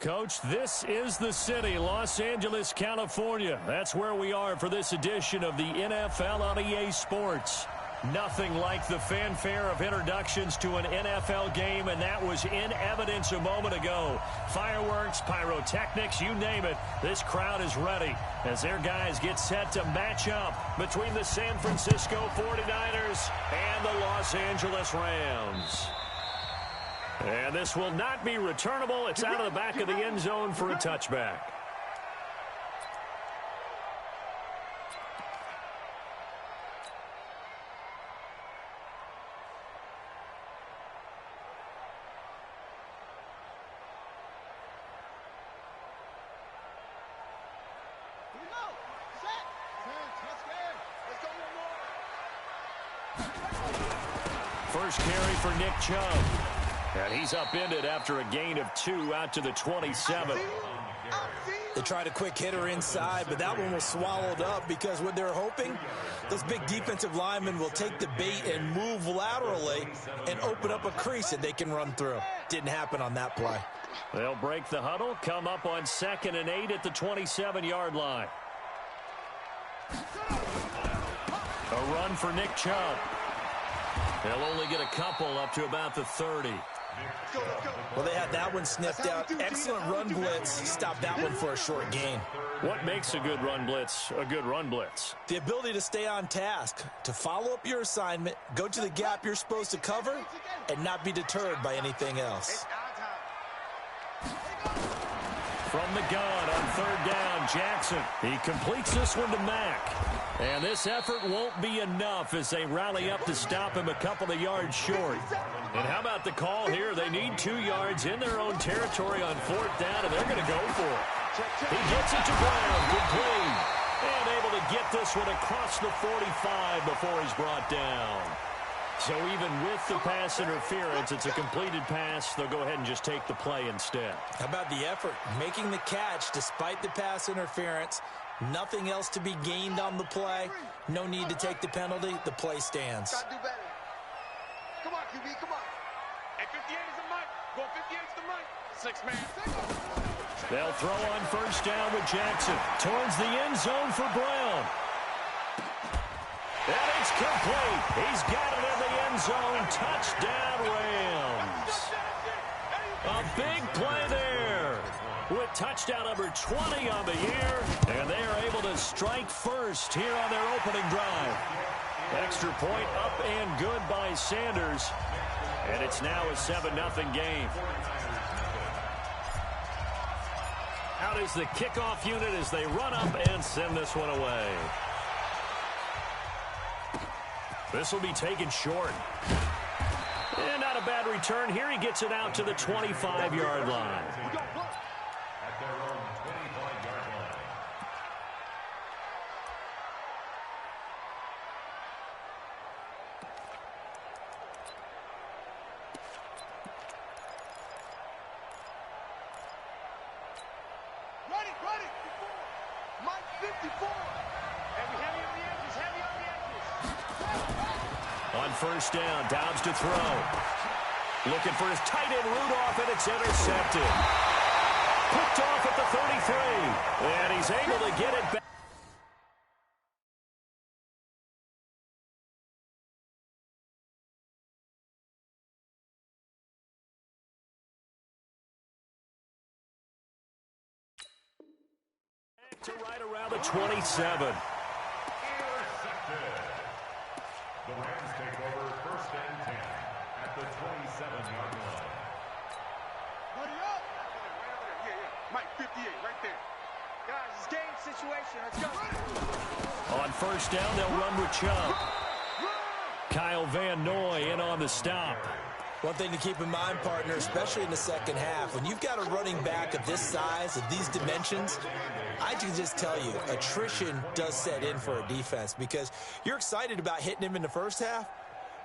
Coach, this is the city, Los Angeles, California. That's where we are for this edition of the NFL on EA Sports. Nothing like the fanfare of introductions to an NFL game, and that was in evidence a moment ago. Fireworks, pyrotechnics, you name it. This crowd is ready as their guys get set to match up between the San Francisco 49ers and the Los Angeles Rams. And this will not be returnable. It's out of the back of the end zone for a touchback. First carry for Nick Chubb. And he's upended after a gain of 2 out to the 27. They tried a quick hitter inside, but that one was swallowed up because what they're hoping, those big defensive linemen will take the bait and move laterally and open up a crease that they can run through. Didn't happen on that play. They'll break the huddle, come up on 2nd and 8 at the 27-yard line. A run for Nick Chubb. They'll only get a couple up to about the 30. Well, they had that one sniffed out. Excellent run blitz. Stopped that one for a short gain. What makes a good run blitz a good run blitz? The ability to stay on task, to follow up your assignment, go to the gap you're supposed to cover, and not be deterred by anything else. From the gun on 3rd down, Jackson. He completes this one to Mack. And this effort won't be enough as they rally up to stop him a couple of yards short. And how about the call here? They need 2 yards in their own territory on 4th down, and they're going to go for it. He gets it to Brown, complete. And able to get this one across the 45 before he's brought down. So even with the pass interference, it's a completed pass. They'll go ahead and just take the play instead. How about the effort? Making the catch despite the pass interference. Nothing else to be gained on the play. No need to take the penalty. The play stands. Come on, QB, come on. At 58 is the mic. Go 58 is the mic. 6-man. They'll throw on 1st down with Jackson. Towards the end zone for Brown. And it's complete. He's got it in the end zone. Touchdown, Rams. A big play there. With touchdown number 20 on the year. And they are able to strike first here on their opening drive. Extra point up and good by Sanders. And it's now a 7-0 game. Out is the kickoff unit as they run up and send this one away. This will be taken short. And not a bad return. Here he gets it out to the 25-yard line. On 1st down, Dobbs to throw. Looking for his tight end Rudolph, and it's intercepted. Picked off at the 33, and he's able to get it back. To right around the 27. The Rams take over 1st and 10 at the 27-yard line. Hurry up! Yeah. Mike, 58, right there. Guys, it's game situation. Let's go. On 1st down, they'll run with Chubb. Kyle Van Noy in on the stop. One thing to keep in mind, partner, especially in the second half, when you've got a running back of this size, of these dimensions, I can just tell you, attrition does set in for a defense because you're excited about hitting him in the first half,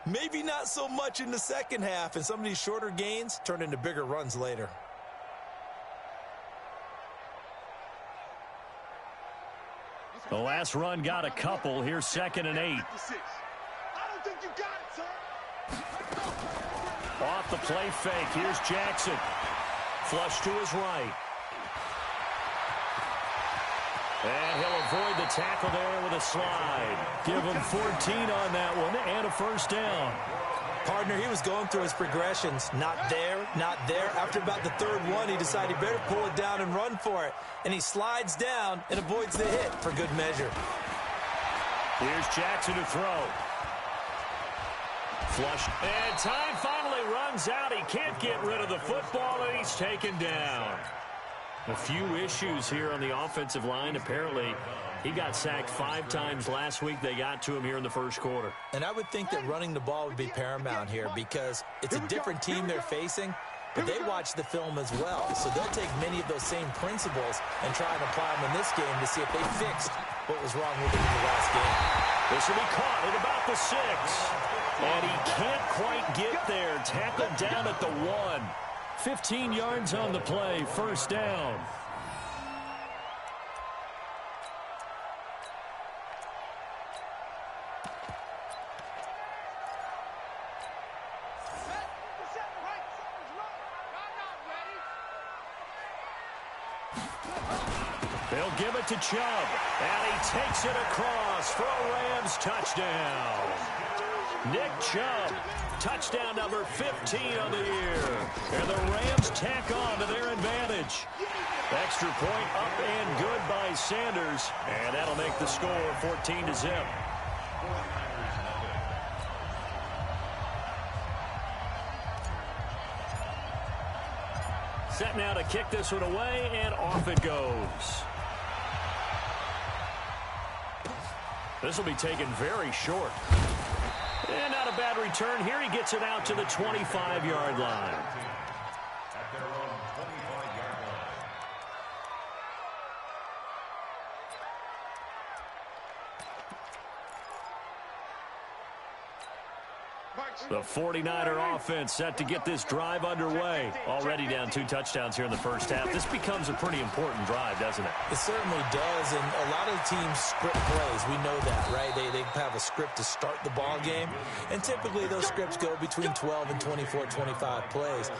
maybe not so much in the second half, and some of these shorter gains turn into bigger runs later. The last run got a couple. Here's 2nd and 8. I don't think you got it, son. Off the play fake. Here's Jackson. Flush to his right. And he'll avoid the tackle there with a slide. Give him 14 on that one and a first down. Partner, he was going through his progressions. Not there, not there. After about the third one, he decided he better pull it down and run for it. And he slides down and avoids the hit for good measure. Here's Jackson to throw. Flush. And time finally runs out. He can't get rid of the football, and he's taken down. A few issues here on the offensive line. Apparently, he got sacked 5 times last week. They got to him here in the first quarter. And I would think that running the ball would be paramount here because it's a different team they're facing, but they watch the film as well. So they'll take many of those same principles and try and apply them in this game to see if they fixed what was wrong with them in the last game. This will be caught at about the 6. And he can't quite get there. Tackled down at the 1. 15 yards on the play. First down. They'll give it to Chubb, and he takes it across for a Rams touchdown. Nick Chubb, touchdown number 15 on the year. And the Rams tack on to their advantage. Extra point up and good by Sanders, and that'll make the score 14-0. Set now to kick this one away, and off it goes. This will be taken very short. And not a bad return here. He gets it out to the 25-yard line. At their own 25-yard line. The 49er offense set to get this drive underway. Already down 2 touchdowns here in the first half. This becomes a pretty important drive, doesn't it? It certainly does, and a lot of teams script plays. We know that, right? They have a script to start the ball game, and typically those scripts go between 12 and 24, 25 plays.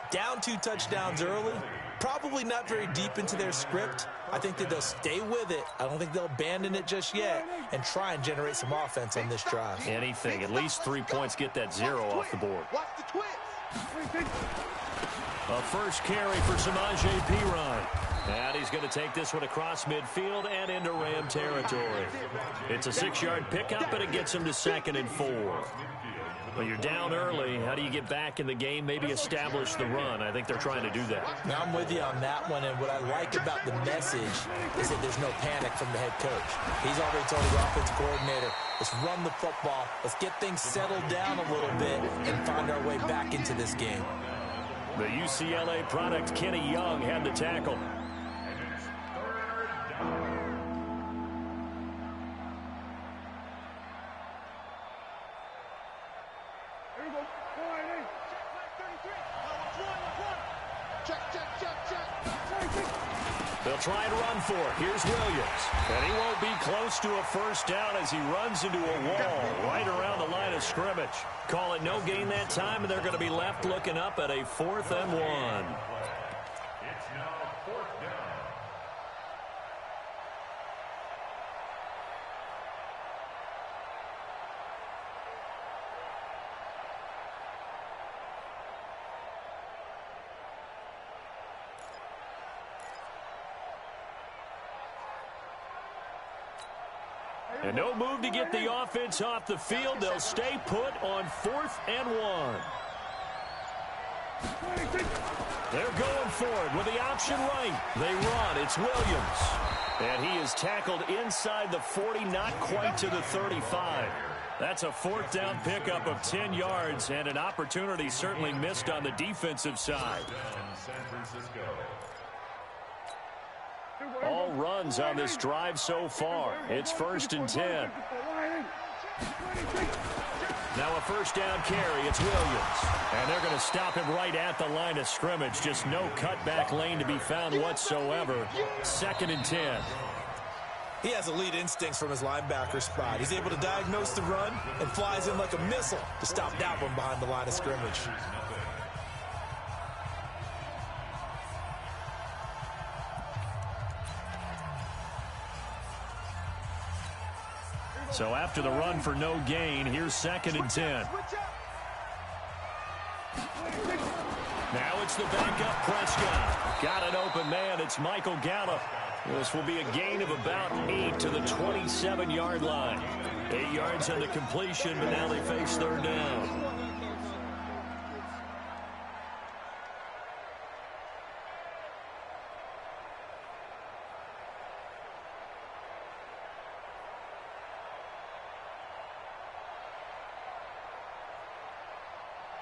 Down 2 touchdowns early, probably not very deep into their script. I think that they'll stay with it. I don't think they'll abandon it just yet and try and generate some offense on this drive. Anything. At least 3 points, get that 0 off the board. A first carry for Samaje Perine. And he's going to take this one across midfield and into Ram territory. It's a 6-yard pickup, and it gets him to 2nd and 4. Well, you're down early. How do you get back in the game, maybe establish the run? I think they're trying to do that. Now, I'm with you on that one, and what I like about the message is that there's no panic from the head coach. He's already told the offensive coordinator, let's run the football, let's get things settled down a little bit and find our way back into this game. The UCLA product, Kenny Young, had the tackle. They'll try and run for it. Here's Williams. And he won't be close to a first down as he runs into a wall right around the line of scrimmage. Call it no gain that time, and they're going to be left looking up at a 4th and 1. It's now 4th down. And no move to get the offense off the field. They'll stay put on 4th and 1. They're going for it with the option right. They run. It's Williams. And he is tackled inside the 40, not quite to the 35. That's a 4th down pickup of 10 yards, and an opportunity certainly missed on the defensive side. San Francisco. All runs on this drive so far. It's 1st and 10. Now a first down carry. It's Williams. And they're going to stop him right at the line of scrimmage. Just no cutback lane to be found whatsoever. 2nd and 10. He has elite instincts from his linebacker spot. He's able to diagnose the run and flies in like a missile to stop that one behind the line of scrimmage. So after the run for no gain, here's 2nd and 10. Now it's the backup Prescott. Got an open man. It's Michael Gallup. This will be a gain of about 8 to the 27-yard line. 8 yards on the completion, but now they face 3rd down.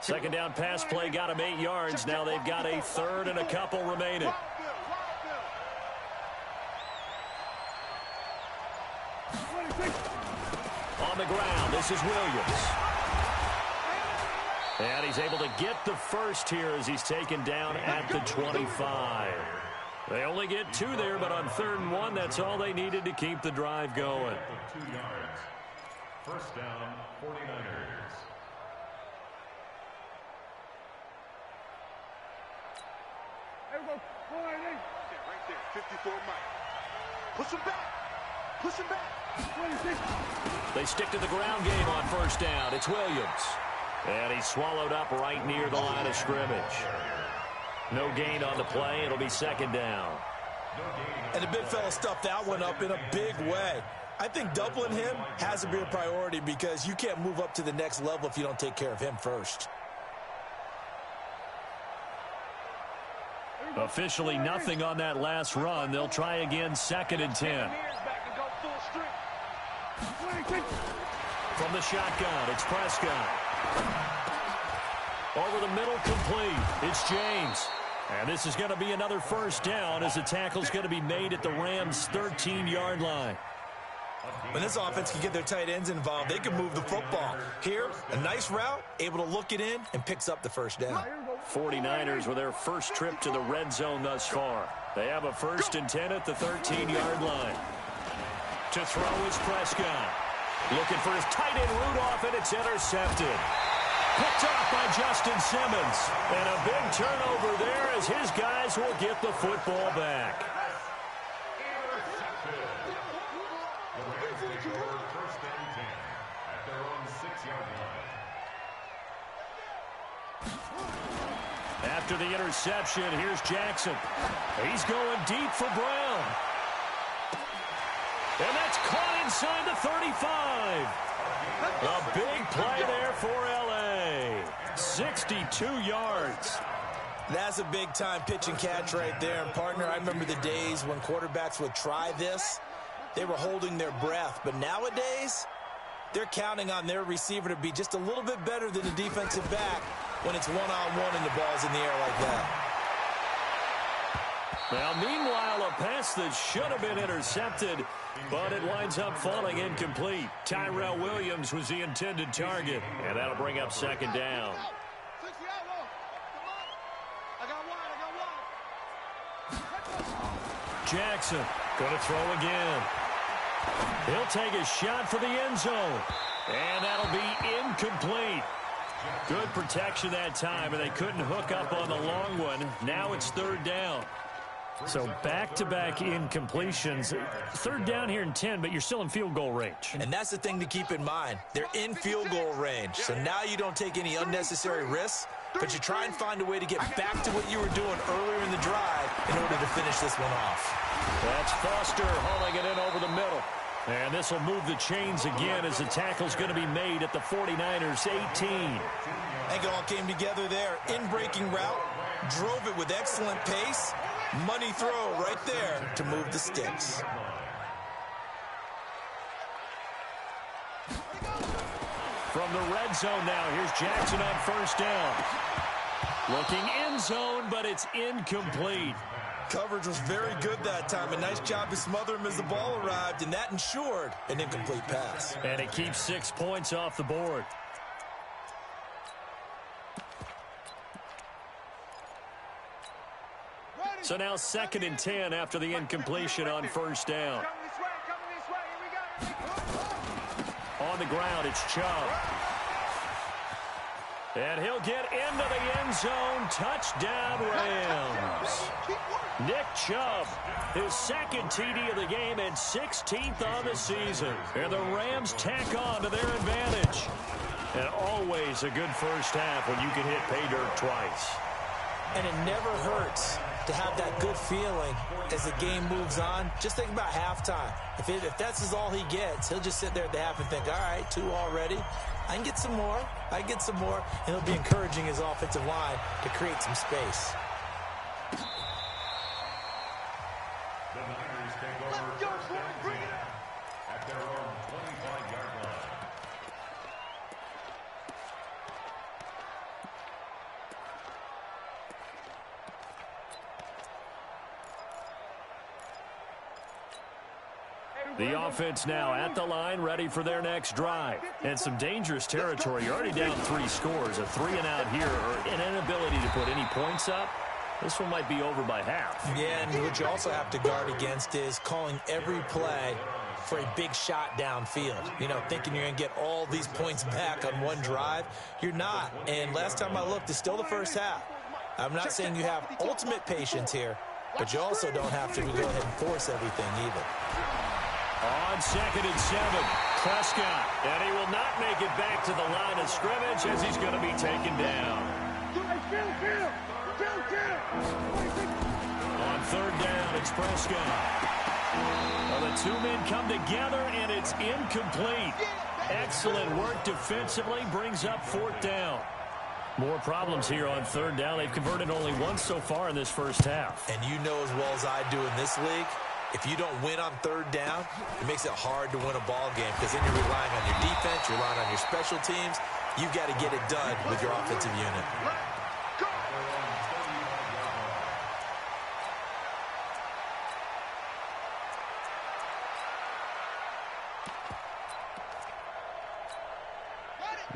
Second down pass play got him 8 yards. Now they've got a 3rd and a couple remaining. On the ground, this is Williams. And he's able to get the first here as he's taken down at the 25. They only get 2 there, but on 3rd and 1, that's all they needed to keep the drive going. 2 yards. First down, 49ers. Right there, 54 Mike. Push him back. Push him back. They stick to the ground game on 1st down. It's Williams. And he's swallowed up right near the line of scrimmage. No gain on the play. It'll be 2nd down. And the big fella stuffed that one up in a big way. I think doubling him has to be a priority because you can't move up to the next level if you don't take care of him first. Officially nothing on that last run. They'll try again, 2nd and 10. From the shotgun, it's Prescott. Over the middle, complete. It's James. And this is going to be another 1st down as the tackle's going to be made at the Rams' 13-yard line. When this offense can get their tight ends involved, they can move the football. Here, a nice route, able to look it in, and picks up the 1st down. 49ers with their first trip to the red zone thus far. They have a 1st and 10 at the 13-yard line. To throw is Prescott. Looking for his tight end Rudolph, and it's intercepted. Picked off by Justin Simmons. And a big turnover there as his guys will get the football back. The Rams take over 1st and 10 at their own 6-yard line. After the interception, here's Jackson. He's going deep for Brown. And that's caught inside the 35. A big play there for L.A. 62 yards. That's a big-time pitch and catch right there. And, partner, I remember the days when quarterbacks would try this. They were holding their breath. But nowadays, they're counting on their receiver to be just a little bit better than the defensive back when it's one-on-one and the ball's in the air like that. Now, meanwhile, a pass that should have been intercepted, but it winds up falling incomplete. Tyrell Williams was the intended target, and that'll bring up 2nd down. Jackson going to throw again. He'll take a shot for the end zone, and that'll be incomplete. Good protection that time, and they couldn't hook up on the long one. Now it's 3rd down. So back-to-back incompletions. 3rd down here in 10, but you're still in field goal range. And that's the thing to keep in mind. They're in field goal range. So now you don't take any unnecessary risks, but you try and find a way to get back to what you were doing earlier in the drive in order to finish this one off. That's Foster hauling it in over the middle. And this will move the chains again as the tackle's going to be made at the 49ers' 18. I think it all came together there. In-breaking route, drove it with excellent pace. Money throw right there to move the sticks. From the red zone now, here's Jackson on 1st down. Looking end zone, but it's incomplete. Coverage was very good that time. A nice job to smother him as the ball arrived, and that ensured an incomplete pass. And it keeps 6 points off the board. So now 2nd and 10 after the incompletion on 1st down. On the ground, it's Chubb. And he'll get into the end zone. Touchdown, Rams. Nick Chubb, his second TD of the game and 16th on the season. And the Rams tack on to their advantage. And always a good first half when you can hit pay dirt twice. And it never hurts to have that good feeling as the game moves on. Just think about halftime. If that's all he gets, he'll just sit there at the half and think, all right, 2 already. I can get some more. I can get some more. And he'll be encouraging his offensive line to create some space. The Niners take over first and 10 at their own 25-yard line. The offense now at the line, ready for their next drive. And some dangerous territory. You're already down 3 scores. A 3-and-out here or an inability to put any points up. This one might be over by half. Yeah, and what you also have to guard against is calling every play for a big shot downfield. You know, thinking you're going to get all these points back on one drive. You're not. And last time I looked, it's still the first half. I'm not saying you have ultimate patience here, but you also don't have to go ahead and force everything either. On 2nd and 7, Prescott. And he will not make it back to the line of scrimmage as he's going to be taken down. On 3rd down, it's Prescott. Well, the 2 men come together, and it's incomplete. Excellent work defensively, brings up 4th down. More problems here on 3rd down. They've converted only once so far in this first half. And you know as well as I do in this league, if you don't win on 3rd down, it makes it hard to win a ball game because then you're relying on your defense, you're relying on your special teams. You've got to get it done with your offensive unit.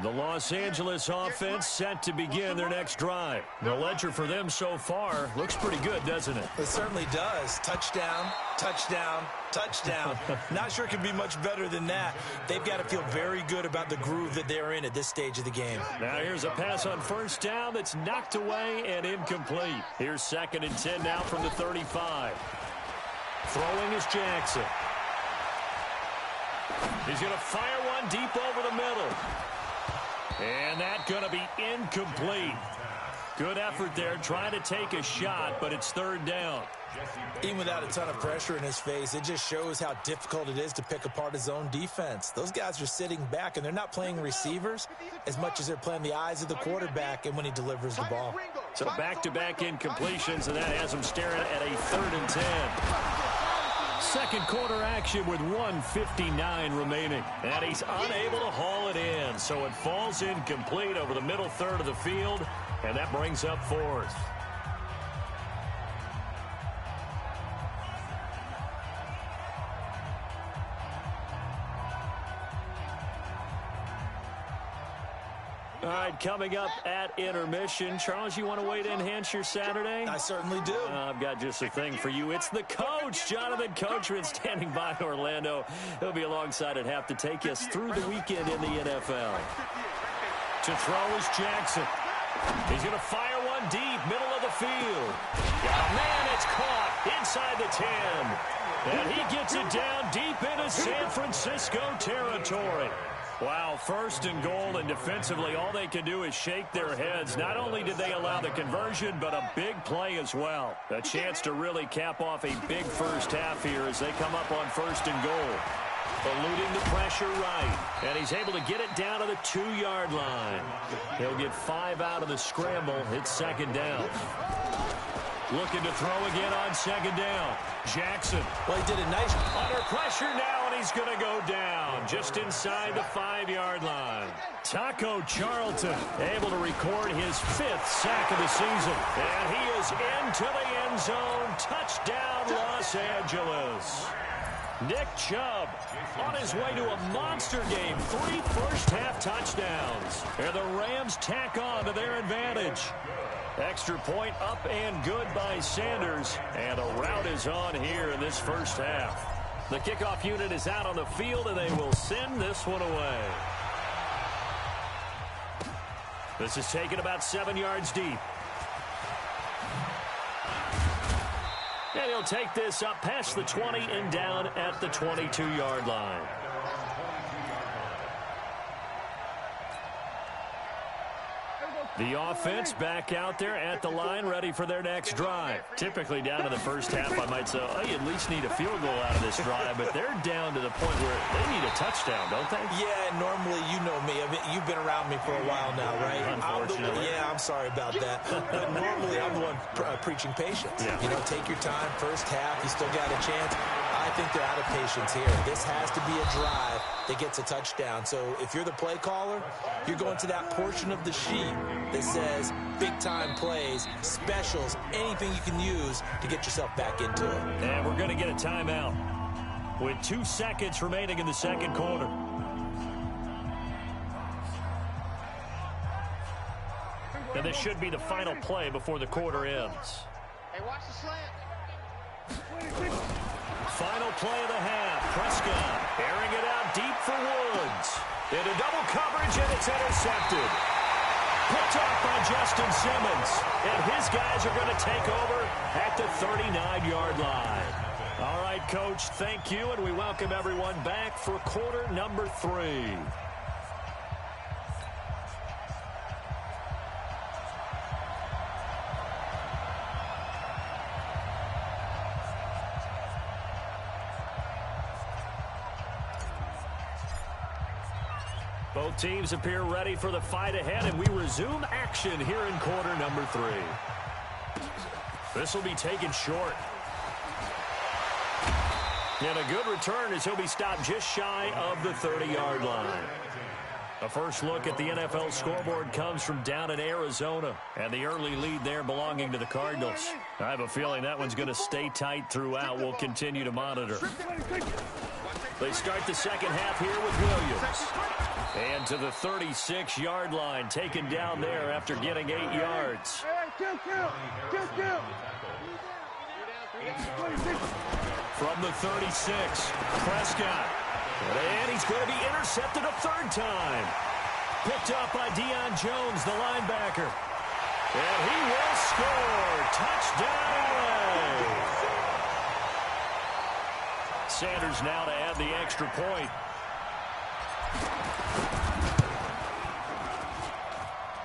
The Los Angeles offense set to begin their next drive. The ledger for them so far looks pretty good, doesn't it? It certainly does. Touchdown, touchdown, touchdown. Not sure it can be much better than that. They've got to feel very good about the groove that they're in at this stage of the game. Now here's a pass on 1st down that's knocked away and incomplete. Here's 2nd and 10 now from the 35. Throwing is Jackson. He's going to fire one deep over the middle. And that's going to be incomplete. Good effort there, trying to take a shot, but it's 3rd down. Even without a ton of pressure in his face, it just shows how difficult it is to pick apart his own defense. Those guys are sitting back, and they're not playing receivers as much as they're playing the eyes of the quarterback and when he delivers the ball. So back-to-back incompletions, and that has him staring at a 3rd and 10. Second quarter action with 1:59 remaining. And he's unable to haul it in. So it falls incomplete over the middle third of the field. And that brings up 4th. All right, coming up at intermission. Charles, you want to wait to enhance your Saturday? I certainly do. I've got just a thing for you. It's the coach, Jonathan Coachman, standing by in Orlando. He'll be alongside at half to take us through the weekend in the NFL. To throw is Jackson. He's going to fire one deep, middle of the field. Oh, man, it's caught inside the 10. And he gets it down deep into San Francisco territory. Wow, 1st and goal, and defensively, all they can do is shake their heads. Not only did they allow the conversion, but a big play as well. A chance to really cap off a big first half here as they come up on 1st and goal. Eluding the pressure right, and he's able to get it down to the 2-yard line. He'll get 5 out of the scramble. It's 2nd down. Looking to throw again on 2nd down. Jackson. Well, he did a nice under pressure now, and he's going to go down just inside the 5-yard line. Taco Charlton able to record his 5th sack of the season. And he is into the end zone. Touchdown, Los Angeles. Nick Chubb on his way to a monster game. 3 first-half touchdowns. And the Rams tack on to their advantage. Extra point up and good by Sanders. And a rout is on here in this first half. The kickoff unit is out on the field, and they will send this one away. This is taken about 7 yards deep. And he'll take this up past the 20 and down at the 22-yard line. The offense back out there at the line, ready for their next drive. Typically down to the first half, I might say, oh, you at least need a field goal out of this drive, but they're down to the point where they need a touchdown, don't they? Yeah, normally, you know me. I mean, you've been around me for a while now, right? Unfortunately. I'm sorry about that. But normally, I'm the one preaching patience. Yeah. You know, take your time. First half, you still got a chance. I think they're out of patience here. This has to be a drive that gets a touchdown. So if you're the play caller, you're going to that portion of the sheet that says big-time plays, specials, anything you can use to get yourself back into it. And we're going to get a timeout with 2 seconds remaining in the second quarter. And this should be the final play before the quarter ends. Hey, watch the slant. Final play of the half. Prescott airing it out deep for Woods. Into double coverage, and it's intercepted. Picked off by Justin Simmons. And his guys are going to take over at the 39-yard line. All right, Coach, thank you, and we welcome everyone back for quarter number 3. Both teams appear ready for the fight ahead, and we resume action here in quarter number 3. This will be taken short. And a good return as he'll be stopped just shy of the 30-yard line. A first look at the NFL scoreboard comes from down in Arizona, and the early lead there belonging to the Cardinals. I have a feeling that one's going to stay tight throughout. We'll continue to monitor. They start the second half here with Williams. And to the 36-yard line, taken down there after getting 8 yards. From the 36, Prescott. And he's going to be intercepted a third time. Picked up by Deion Jones, the linebacker. And he will score. Touchdown, LA. Sanders now to add the extra point.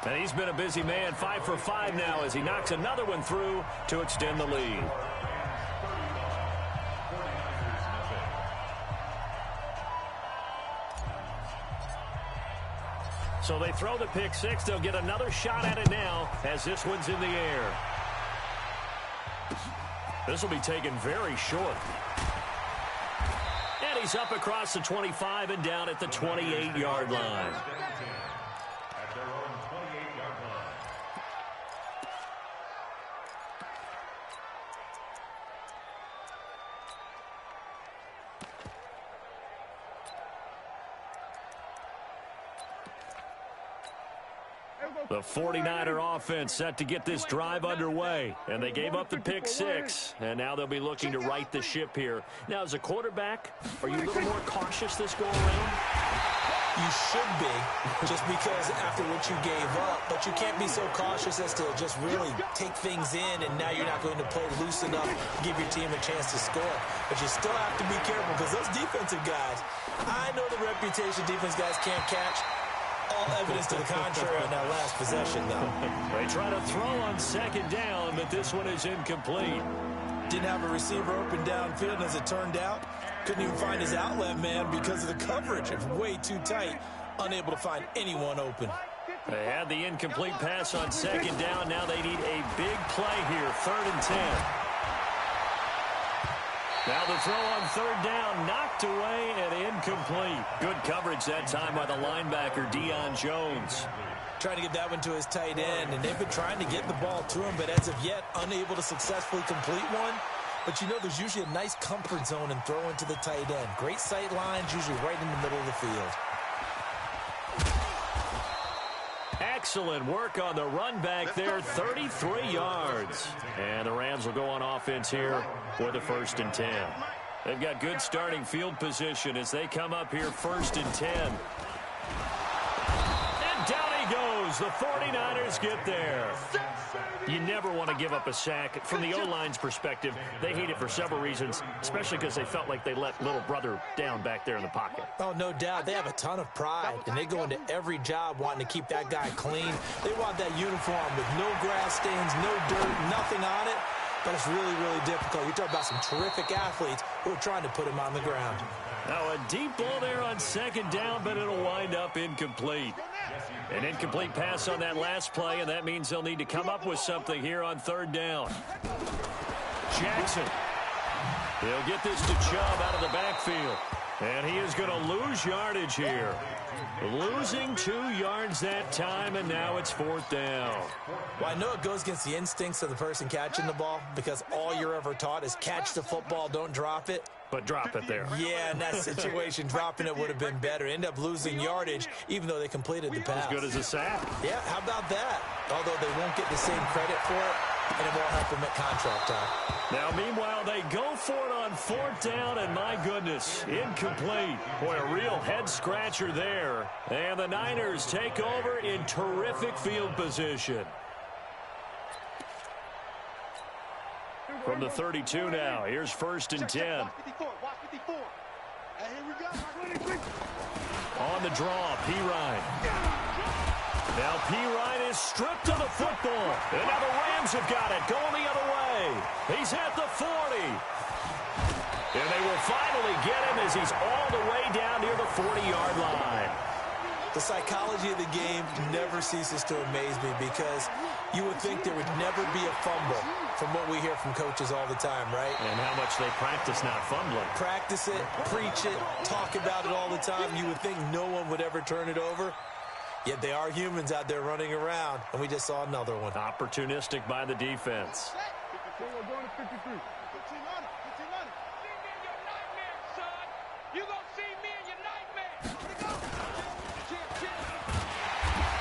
And he's been a busy man, 5 for 5 now as he knocks another one through to extend the lead. So they throw the pick six. They'll get another shot at it now as this one's in the air. This will be taken very short. And he's up across the 25 and down at the 28-yard line. At their own 28-yard line. The 49er offense set to get this drive underway, and they gave up the pick six, and now they'll be looking to right the ship here. Now, as a quarterback, are you a little more cautious this go-around? You should be, just because after what you gave up, but you can't be so cautious as to just really take things in, and now you're not going to play loose enough to give your team a chance to score. But you still have to be careful, because those defensive guys, I know the reputation defense guys can't catch. All evidence to the contrary on that last possession, though. They try to throw on second down, but this one is incomplete. Didn't have a receiver open downfield, and as it turned out, couldn't even find his outlet man because of the coverage. It's way too tight, unable to find anyone open. They had the incomplete pass on second down. Now they need a big play here, 3rd and 10. Now the throw on third down, knocked away and incomplete. Good coverage that time by the linebacker, Deion Jones. Trying to get that one to his tight end, and they've been trying to get the ball to him, but as of yet, unable to successfully complete one. But you know, there's usually a nice comfort zone in throwing to the tight end. Great sight lines, usually right in the middle of the field. Excellent work on the run back there, 33 yards. And the Rams will go on offense here with a 1st and 10. They've got good starting field position as they come up here 1st and 10. And down he goes goes. The 49ers get there. You never want to give up a sack. From the O-line's perspective, they hate it for several reasons, especially because they felt like they let little brother down back there in the pocket. Oh, no doubt. They have a ton of pride, and they go into every job wanting to keep that guy clean. They want that uniform with no grass stains, no dirt, nothing on it. But it's really, really difficult. You're talking about some terrific athletes who are trying to put him on the ground. Now a deep ball there on second down, but it'll wind up incomplete. An incomplete pass on that last play, and that means they'll need to come up with something here on third down. Jackson. He'll get this to Chubb out of the backfield. And he is going to lose yardage here. Losing 2 yards that time, and now it's fourth down. Well, I know it goes against the instincts of the person catching the ball because all you're ever taught is catch the football, don't drop it. But drop it there. Yeah, in that situation, dropping it would have been better. End up losing yardage, even though they completed the pass. As good as a sack. Yeah, how about that? Although they won't get the same credit for it, and it won't help them at contract time. Now, meanwhile, they go for it on fourth down, and my goodness, incomplete. Boy, a real head-scratcher there. And the Niners take over in terrific field position. From the 32 now, here's first and 10. On the draw, Pirine. Now Pirine is stripped of the football. And now the Rams have got it, going the other way. He's at the 40. And they will finally get him as he's all the way down near the 40-yard line. The psychology of the game never ceases to amaze me because you would think there would never be a fumble from what we hear from coaches all the time, right? And how much they practice not fumbling. Practice it, preach it, talk about it all the time. You would think no one would ever turn it over. Yet they are humans out there running around, and we just saw another one. Opportunistic by the defense.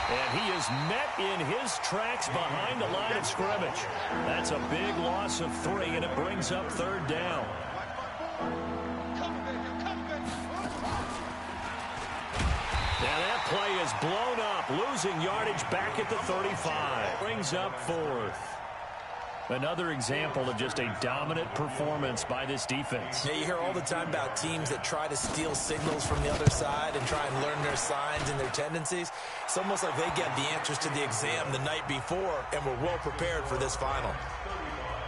And he is met in his tracks behind the line of scrimmage. That's a big loss of 3, and it brings up third down. Now that play is blown up, losing yardage back at the 35. Brings up fourth. Another example of just a dominant performance by this defense. Yeah, you hear all the time about teams that try to steal signals from the other side and try and learn their signs and their tendencies. It's almost like they get the answers to the exam the night before and were well prepared for this final.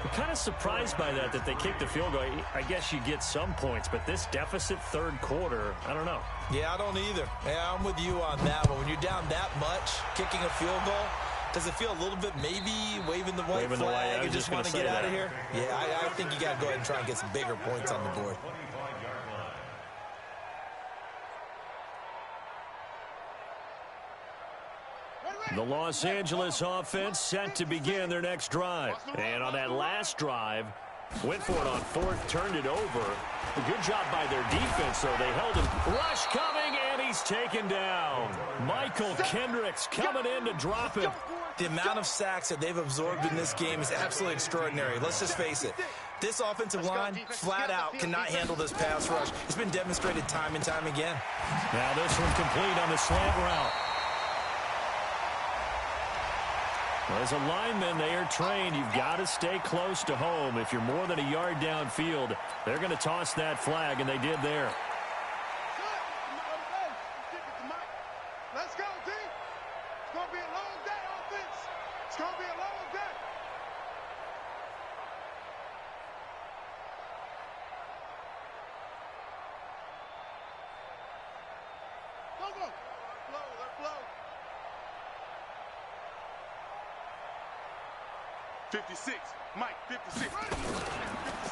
I'm kind of surprised by that they kicked the field goal. I guess you get some points, but this deficit third quarter, I don't know. Yeah, I don't either. Yeah, I'm with you on that one. When you're down that much, kicking a field goal, does it feel a little bit maybe waving the white flag and just want to get out of here? Yeah, I think you got to go ahead and try and get some bigger points on the board. The Los Angeles offense set to begin their next drive. And on that last drive, went for it on fourth, turned it over. A good job by their defense, though. They held him. Rush coming, and he's taken down. Michael Kendricks coming in to drop him. The amount of sacks that they've absorbed in this game is absolutely extraordinary. Let's just face it. This offensive line, flat out, cannot handle this pass rush. It's been demonstrated time and time again. Now this one complete on the slant route. As a lineman, they are trained. You've got to stay close to home. If you're more than a yard downfield, they're going to toss that flag, and they did there. Let's go, D. It's going to be a long day, offense. It's going to be a long day. Go, go. Let blow. 56. Mike, 56.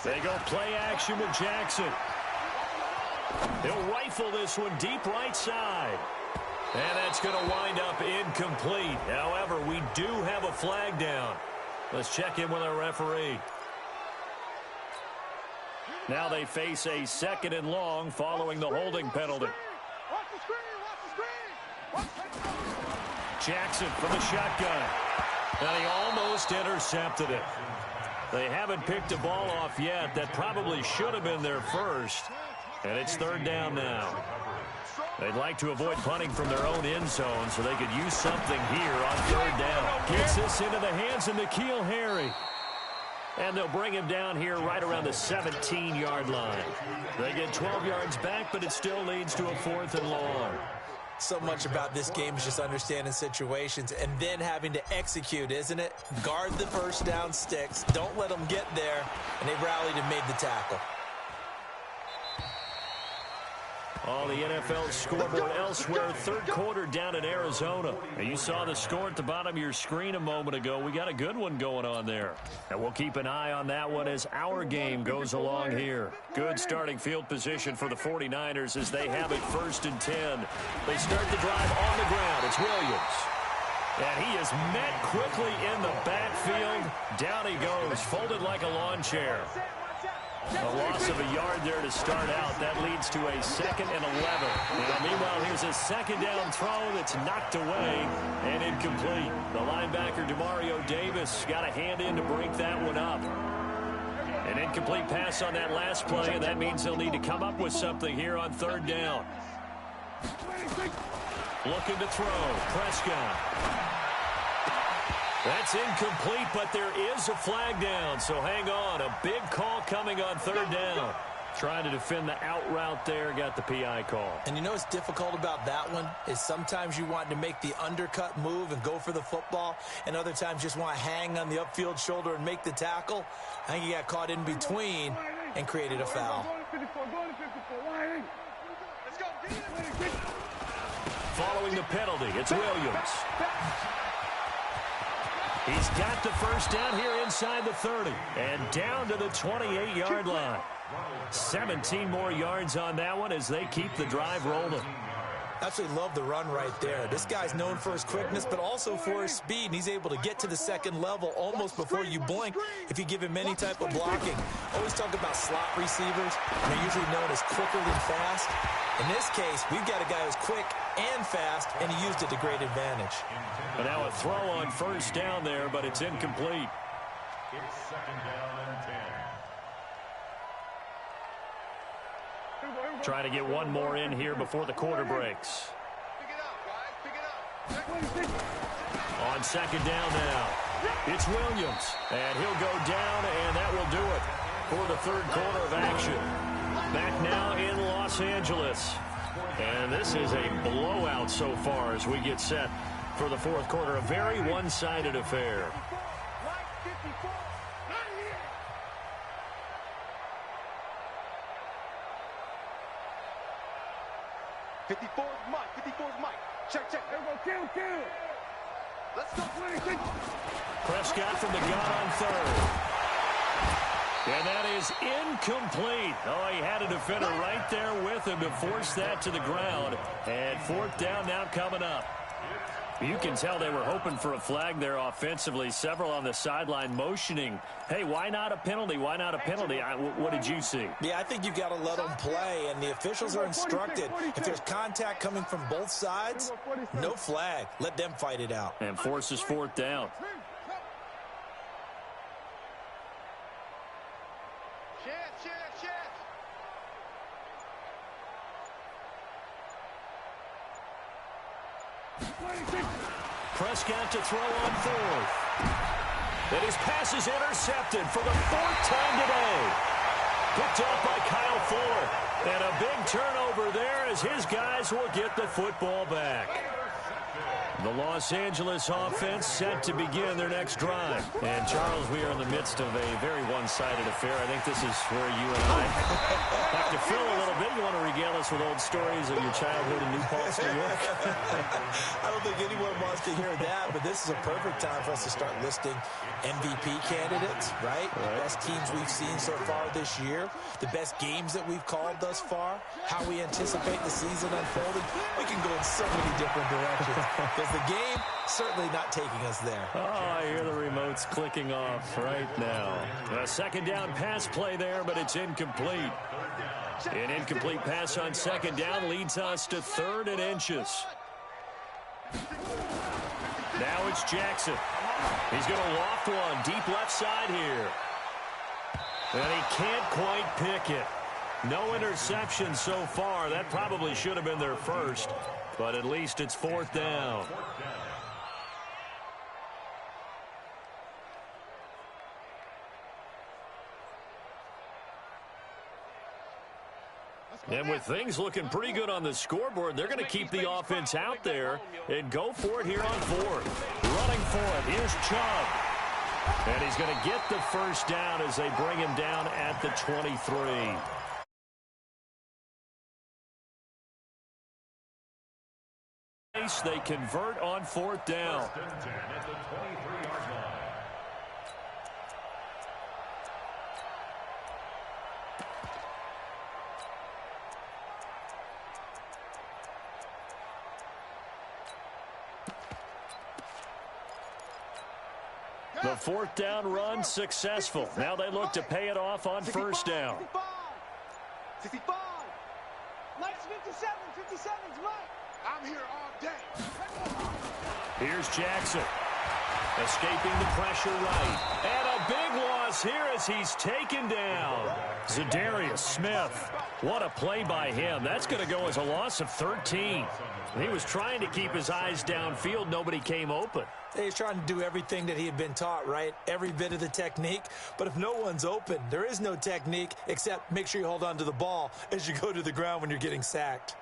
They go play action with Jackson. He'll rifle this one deep right side. And that's going to wind up incomplete. However, we do have a flag down. Let's check in with our referee. Now they face a second and long following the holding penalty. Watch the screen. Watch the screen. Jackson from the shotgun. And he almost intercepted it. They haven't picked a ball off yet. That probably should have been their first. And it's third down now. They'd like to avoid punting from their own end zone so they could use something here on third down. Gets this into the hands of N'Keal Harry. And they'll bring him down here right around the 17-yard line. They get 12 yards back, but it still leads to a 4th and long. So much about this game is just understanding situations and then having to execute, isn't it? Guard the first down sticks. Don't let them get there. And they rallied and made the tackle. On the NFL scoreboard elsewhere, third quarter down in Arizona. And you saw the score at the bottom of your screen a moment ago. We got a good one going on there. And we'll keep an eye on that one as our game goes along here. Good starting field position for the 49ers as they have it 1st and 10. They start the drive on the ground. It's Williams. And he is met quickly in the backfield. Down he goes, folded like a lawn chair. A loss of a yard there to start out. That leads to a 2nd and 11. Now, meanwhile, here's a 2nd down throw that's knocked away and incomplete. The linebacker, Demario Davis, got a hand in to break that one up. An incomplete pass on that last play, and that means they'll need to come up with something here on 3rd down. Looking to throw. Prescott. That's incomplete, but there is a flag down, so hang on. A big call coming on 3rd down. Trying to defend the out route there, got the PI call. And you know what's difficult about that one is sometimes you want to make the undercut move and go for the football, and other times just want to hang on the upfield shoulder and make the tackle. I think he got caught in between and created a foul. Following the penalty, it's Williams. He's got the first down here inside the 30 and down to the 28-yard line. 17 more yards on that one as they keep the drive rolling. Absolutely love the run right there. This guy's known for his quickness, but also for his speed. And he's able to get to the 2nd level almost before you blink if you give him any type of blocking. Always talk about slot receivers. They're usually known as quicker than fast. In this case, we've got a guy who's quick and fast, and he used it to great advantage. But now a throw on 1st down there, but it's incomplete. It's 2nd down and 10. Trying to get one more in here before the quarter breaks. On 2nd down now, it's Williams. And he'll go down, and that will do it for the 3rd quarter of action. Back now in Los Angeles. And this is a blowout so far as we get set for the 4th quarter. A very one-sided affair. Check. There we go. Kill. Let's go. Prescott from the gun on 3rd. And that is incomplete. Oh, he had a defender right there with him to force that to the ground. And 4th down now coming up. You can tell they were hoping for a flag there offensively. Several on the sideline motioning, hey, why not a penalty? Why not a penalty? What did you see? Yeah, I think you've got to let them play, and the officials are instructed. If there's contact coming from both sides, no flag. Let them fight it out. And forces 4th down. Prescott to throw on 4th. And his pass is intercepted for the 4th time today. Picked off by Kyle Fuller. And a big turnover there as his guys will get the football back. The Los Angeles offense set to begin their next drive. And, Charles, we are in the midst of a very one-sided affair. I think this is where you and I have to fill a little bit. You want to regale us with old stories of your childhood in New Paltz, New York? I don't think anyone wants to hear that, but this is a perfect time for us to start listing MVP candidates, right? The best teams we've seen so far this year, the best games that we've called thus far, how we anticipate the season unfolding. We can go in so many different directions. The game certainly not taking us there. Oh, I hear the remotes clicking off right now. A 2nd down pass play there, but it's incomplete. An incomplete pass on 2nd down leads us to 3rd and inches. Now it's Jackson. He's going to loft one deep left side here. And he can't quite pick it. No interceptions so far. That probably should have been their first, but at least it's 4th down. And with things looking pretty good on the scoreboard, they're going to keep the offense out there and go for it here on 4th. Running for it, here's Chubb. And he's going to get the first down as they bring him down at the 23. They convert on 4th down. The 4th down run successful. Now they look to pay it off on 1st down. 65. Nice 57. 57's right. I'm here all day. Here's Jackson. Escaping the pressure right. And a big loss here as he's taken down. Zadarius Smith. What a play by him. That's going to go as a loss of 13. He was trying to keep his eyes downfield. Nobody came open. He's trying to do everything that he had been taught, right? Every bit of the technique. But if no one's open, there is no technique except make sure you hold on to the ball as you go to the ground when you're getting sacked.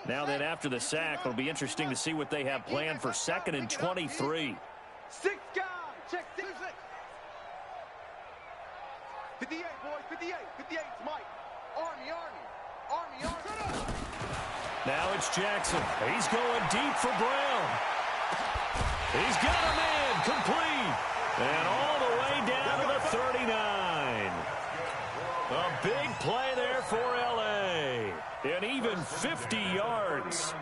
Now then, after the sack, it'll be interesting to see what they have planned for 2nd and 23. 6 guys. Check 6. 58, boys. 58. 58's Mike. Army. Now it's Jackson. He's going deep for Brown. He's got a man complete. And all the way down to the 39. A big play there for L.A. And even 50 yards.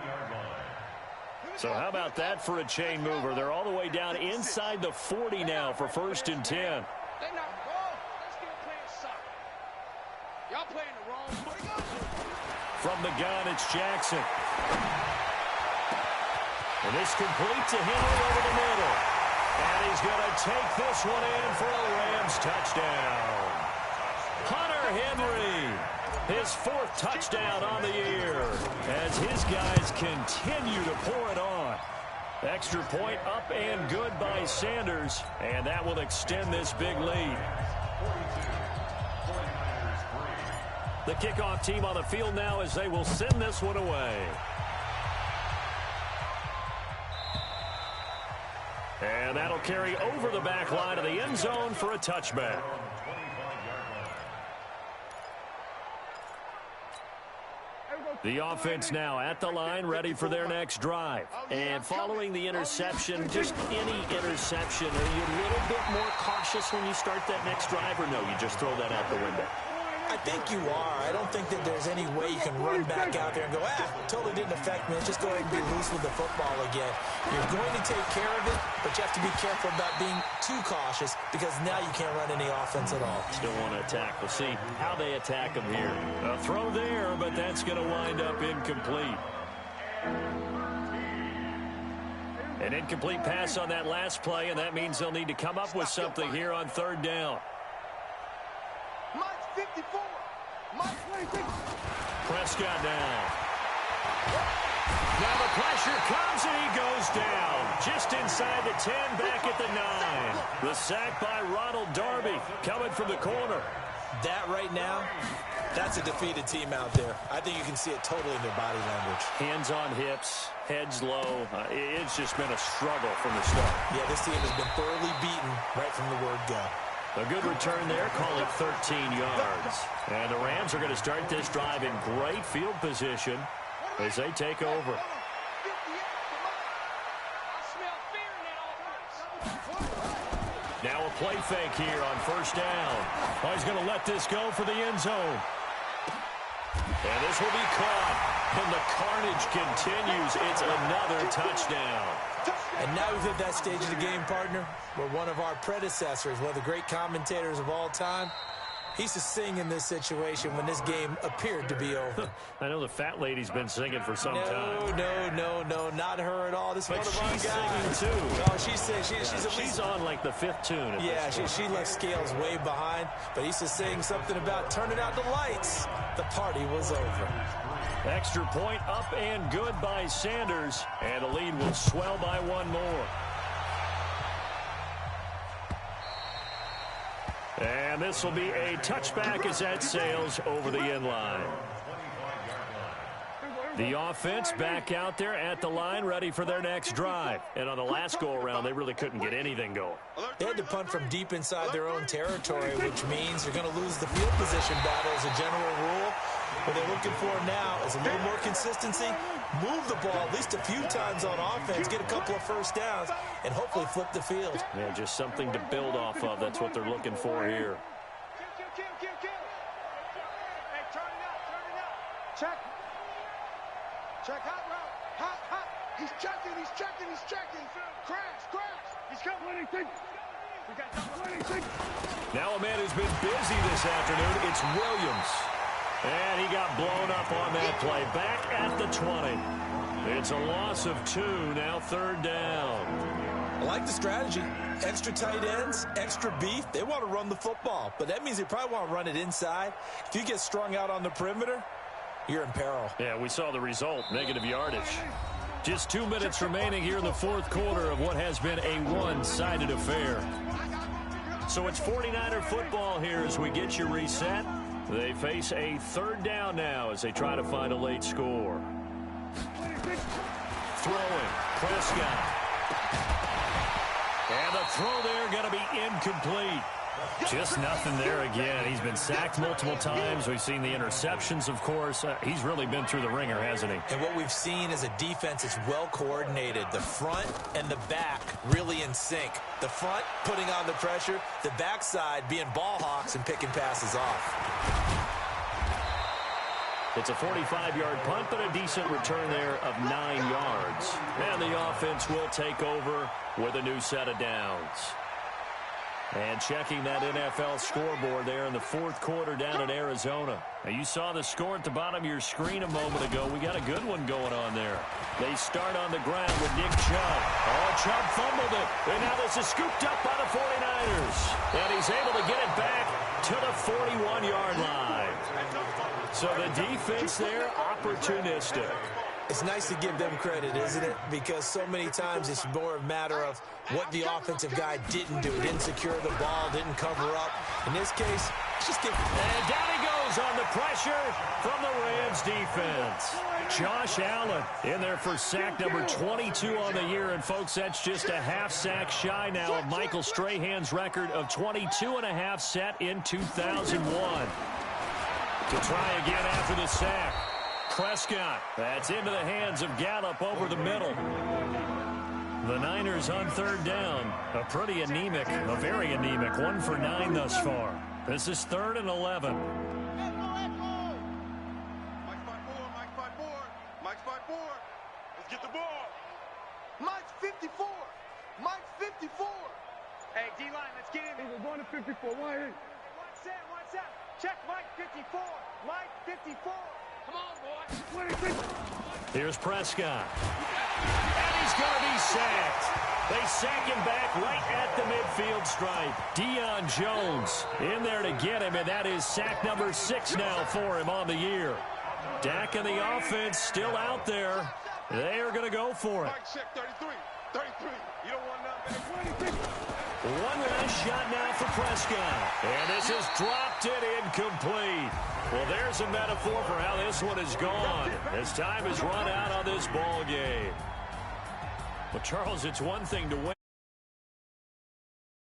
So how about that for a chain mover? They're all the way down inside the 40 now for 1st and 10. They're not wrong. Let's get playing soccer. Y'all playing the wrong way. From the gun, it's Jackson. And this completes a Henry over the middle. And he's going to take this one in for a Rams touchdown. Hunter Henry, his 4th touchdown on the year as his guys continue to pour it on. Extra point up and good by Sanders, and that will extend this big lead. The kickoff team on the field now as they will send this one away. And that'll carry over the back line of the end zone for a touchback. The offense now at the line, ready for their next drive. And following the interception, just any interception, are you a little bit more cautious when you start that next drive, or no, you just throw that out the window? I think you are. I don't think that there's any way you can run back out there and go, totally didn't affect me. Let's just go ahead and be loose with the football again. You're going to take care of it, but you have to be careful about being too cautious because now you can't run any offense at all. Still want to attack. We'll see how they attack them here. A throw there, but that's going to wind up incomplete. An incomplete pass on that last play, and that means they'll need to come up with something here on 3rd down. 54. Mike 26. Prescott down. Now the pressure comes and he goes down. Just inside the 10, back at the 9. The sack by Ronald Darby coming from the corner. That right now, that's a defeated team out there. I think you can see it totally in their body language. Hands on hips, heads low. It's just been a struggle from the start. Yeah, this team has been thoroughly beaten right from the word go. A good return there, call it 13 yards. And the Rams are going to start this drive in great field position as they take over. Now a play fake here on 1st down. Oh, he's going to let this go for the end zone. And this will be caught. And the carnage continues. It's another touchdown. And now we've hit that stage of the game, partner, where one of our predecessors, one of the great commentators of all time, He used to sing in this situation when this game appeared to be over. I know the fat lady's been singing for some time. No, not her at all. This but one of she's our guys. singing, too. Oh, she's singing. She's on, like, the 5th tune. Yeah, she left Scales way behind, but he used to sing something about turning out the lights. The party was over. Extra point up and good by Sanders, and the lead will swell by one more. And this will be a touchback as that sails over the end line. The offense back out there at the line, ready for their next drive. And on the last go-around, they really couldn't get anything going. They had to punt from deep inside their own territory, which means you're going to lose the field position battle as a general rule. What they're looking for now is a little more consistency, move the ball at least a few times on offense, get a couple of first downs, and hopefully flip the field. Yeah, just something to build off of. That's what they're looking for here. Kill. Hey, turn it out. Check, hot route. Hot. He's checking. Crash. He's coming. We got 26. Now a man who's been busy this afternoon, it's Williams. And he got blown up on that play. Back at the 20. It's a loss of 2, now 3rd down. I like the strategy. Extra tight ends, extra beef. They want to run the football, but that means they probably want to run it inside. If you get strung out on the perimeter, you're in peril. Yeah, we saw the result, negative yardage. Just 2 minutes remaining here in the 4th quarter of what has been a one-sided affair. So it's 49er football here as we get you reset. They face a 3rd down now as they try to find a late score. Throwing, Prescott. And the throw there going to be incomplete. Just nothing there again. He's been sacked multiple times. We've seen the interceptions, of course. He's really been through the ringer, hasn't he? And what we've seen is a defense that's well coordinated. The front and the back really in sync. The front putting on the pressure, the backside being ball hawks and picking passes off. It's a 45-yard punt, but a decent return there of 9 yards. And the offense will take over with a new set of downs. And checking that NFL scoreboard there in the 4th quarter down in Arizona. Now, you saw the score at the bottom of your screen a moment ago. We got a good one going on there. They start on the ground with Nick Chubb. Oh, Chubb fumbled it. And now this is scooped up by the 49ers. And he's able to get it back to the 41-yard line. So the defense there, opportunistic. It's nice to give them credit, isn't it? Because so many times it's more a matter of what the offensive guy didn't do. Didn't secure the ball, didn't cover up. In this case, just give... And down he goes on the pressure from the Rams defense. Josh Allen in there for sack number 22 on the year. And, folks, that's just a half sack shy now of Michael Strahan's record of 22.5 set in 2001. To try again after the sack. Prescott, that's into the hands of Gallup over the middle. The Niners on 3rd down. A pretty anemic, a very anemic 1 for 9 thus far. This is 3rd and 11. Mike's 5-4. Let's get the ball. Mike's 54. Hey, D-line, let's get in. We're going to 54. Why? One set. Check Mike 54. Mike 54. Come on, boy. Here's Prescott. And he's going to be sacked. They sack him back right at the midfield stripe. Deion Jones in there to get him, and that is sack number 6 now for him on the year. Dak and the offense still out there. They are going to go for it. Mike check 33. You don't want nothing. One last shot now for Prescott. And this is dropped it incomplete. Well, there's a metaphor for how this one is gone. As time has run out on this ball game. Well, Charles, it's one thing to win.